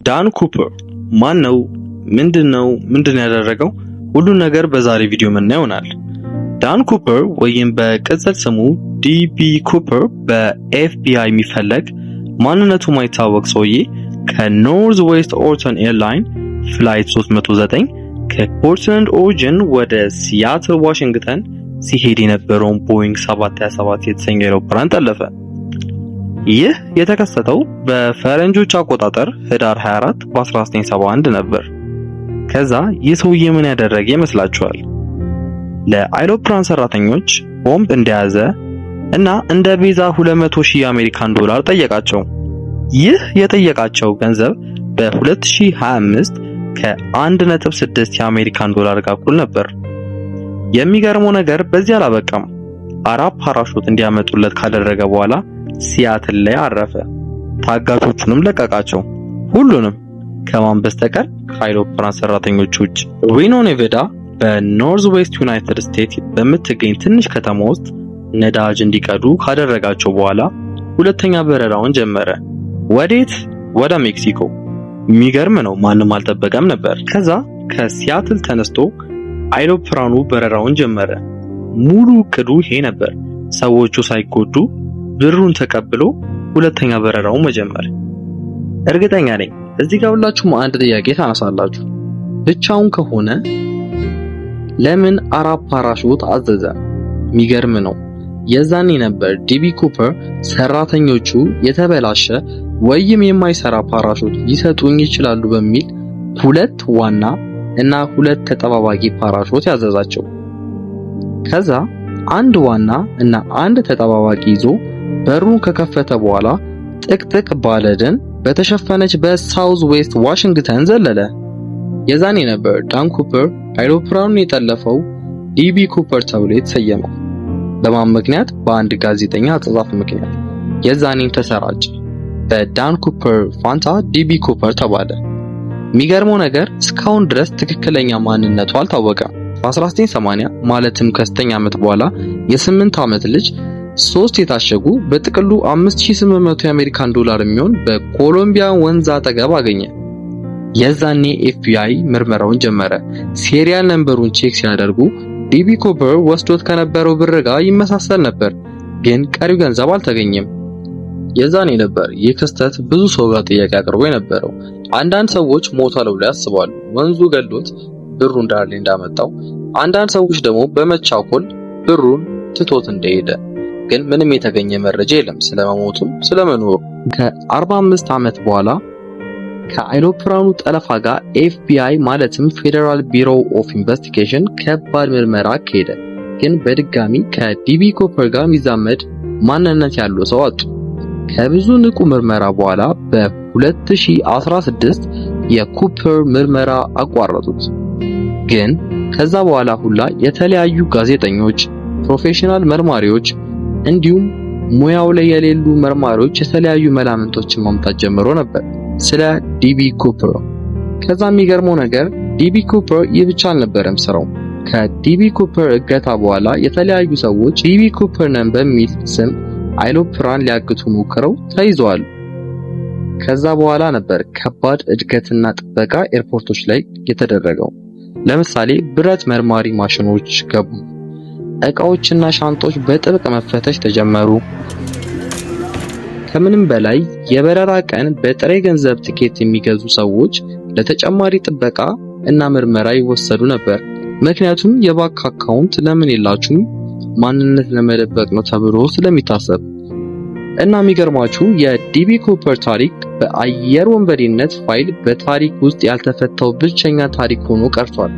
ዳን ኩፐር ማን ነው? ምንድነው ያደረገው? ሁሉን ነገር በዛሬ ቪዲዮ የምናየው ይሆናል። ዳን ኩፐር ወይም በቅጽል ስሙ ዲቢ ኩፐር በኤፍቢአይ የሚፈለግ ማንነቱ የማይታወቅ ሰውዬ ከኖርዝ ዌስት ኦርተን ኤርላይን ፍላይት 309 ከፖርትላንድ ኦሪጅን ወደ ሲያትል ዋሽንግተን ሲሄድ የነበረውን ቦይንግ 727 የተሰኘ አውሮፕላን ጠለፈ። ይህ የተከሰተው በፈረንጆች አቆጣጠር ህዳር 24 በ1971 ነበር። ከዛ ይህ ሰውዬ ምን ያደረገ ይመስላችኋል? ለአውሮፕላን ሰራተኞች ቦምብ እንደያዘ እና እንደ ቤዛ 200,000 የአሜሪካን ዶላር ጠየቃቸው። ይህ የጠየቃቸው ገንዘብ በ2025 ከ1.6 የአሜሪካን ዶላር ጋር እኩል ነበር። የሚገርመው ነገር በዚህ አላበቃም። 4 ፓራሹት እንዲያመጡለት ካደረገ በኋላ ሲያትል ላይ አረፈ። ታጋቾቹንም ለቀቃቸው፣ ሁሉንም ከማን በስተቀር ከአውሮፕላን ሰራተኞች ውጭ። ሪኖ ኔቫዳ በኖርዝ ዌስት ዩናይትድ ስቴትስ በምትገኝ ትንሽ ከተማ ውስጥ ነዳጅ እንዲቀዱ ካደረጋቸው በኋላ ሁለተኛ በረራውን ጀመረ። ወዴት? ወደ ሜክሲኮ። የሚገርም ነው፣ ማንም አልጠበቀም ነበር። ከዛ ከሲያትል ተነስቶ አውሮፕላኑ በረራውን ጀመረ። ሙሉ እቅዱ ይሄ ነበር፣ ሰዎቹ ሳይጎዱ ብሩን ተቀብሎ ሁለተኛ በረራውን መጀመር። እርግጠኛ ነኝ እዚህ ጋር ሁላችሁም አንድ ጥያቄ ታነሳላችሁ። ብቻውን ከሆነ ለምን 4 ፓራሹት አዘዘ? የሚገርም ነው። የዛኔ ነበር ዲቢ ኩፐር ሰራተኞቹ የተበላሸ ወይም የማይሰራ ፓራሹት ሊሰጡኝ ይችላሉ በሚል 2 ዋና እና 2 ተጠባባቂ ፓራሹት ያዘዛቸው። ከዛ 1 ዋና እና 1 ተጠባባቂ ይዞ በሩን ከከፈተ በኋላ ጥቅጥቅ ባለ ደን በተሸፈነች በሳውዝ ዌስት ዋሽንግተን ዘለለ። የዛኔ ነበር ዳን ኩፐር አውሮፕላኑን የጠለፈው ዲቢ ኩፐር ተብሎ የተሰየመው። በማን ምክንያት? በአንድ ጋዜጠኛ አጻጻፍ ምክንያት። የዛኔም ተሰራጨ። በዳን ኩፐር ፋንታ ዲቢ ኩፐር ተባለ። የሚገርመው ነገር እስካሁን ድረስ ትክክለኛ ማንነቱ አልታወቀም። በ1980 ማለትም ከ9 ዓመት በኋላ የ8 ዓመት ልጅ 3 የታሸጉ በጥቅሉ 5800 የአሜሪካን ዶላር የሚሆን በኮሎምቢያ ወንዝ አጠገብ አገኘ። የዛኔ ኤፍቢአይ ምርመራውን ጀመረ። ሴሪያል ነምበሩን ቼክ ሲያደርጉ ዲቢ ኩፐር ወስዶት ከነበረው ብር ጋር ይመሳሰል ነበር፣ ግን ቀሪው ገንዘብ አልተገኘም። የዛኔ ነበር ይህ ክስተት ብዙ ሰው ጋር ጥያቄ አቅርቦ የነበረው። አንዳንድ ሰዎች ሞቷል ብለው ያስባሉ፣ ወንዙ ገሎት ብሩ እንዳመጣው። አንዳንድ ሰዎች ደግሞ በመቻኮል ብሩን ትቶት እንደሄደ። ግን ምንም የተገኘ መረጃ የለም ስለመሞቱም ስለመኖሩ። ከ45 ዓመት በኋላ ከአውሮፕላኑ ጠለፋ ጋር ኤፍቢአይ ማለትም ፌደራል ቢሮ ኦፍ ኢንቨስቲጌሽን ከባድ ምርመራ አካሄደ። ግን በድጋሚ ከዲቢ ኩፐር ጋር የሚዛመድ ማንነት ያለው ሰው አጡ። ከብዙ ንቁ ምርመራ በኋላ በ2016 የኩፐር ምርመራ አቋረጡት። ግን ከዛ በኋላ ሁላ የተለያዩ ጋዜጠኞች፣ ፕሮፌሽናል መርማሪዎች እንዲሁም ሙያው ላይ የሌሉ መርማሪዎች የተለያዩ መላምቶችን ማምጣት ጀምሮ ነበር ስለ ዲቢ ኩፐር። ከዛ የሚገርመው ነገር ዲቢ ኩፐር ይህ ብቻ አልነበረም ስራው። ከዲቢ ኩፐር እገታ በኋላ የተለያዩ ሰዎች ዲቢ ኩፐር ነን በሚል ስም አውሮፕላን ሊያግቱ ሞክረው ተይዘዋል። ከዛ በኋላ ነበር ከባድ እድገትና ጥበቃ ኤርፖርቶች ላይ የተደረገው። ለምሳሌ ብረት መርማሪ ማሽኖች ገቡ። እቃዎችና ሻንጦች በጥብቅ መፈተሽ ተጀመሩ። ከምንም በላይ የበረራ ቀን በጥሬ ገንዘብ ትኬት የሚገዙ ሰዎች ለተጨማሪ ጥበቃ እና ምርመራ ይወሰዱ ነበር። ምክንያቱም የባንክ አካውንት ለምን የላችሁም ማንነት ለመደበቅ ነው ተብሎ ስለሚታሰብ። እና የሚገርማችሁ የዲቢ ኩፐር ታሪክ በአየር ወንበዴነት ፋይል በታሪክ ውስጥ ያልተፈታው ብቸኛ ታሪክ ሆኖ ቀርቷል።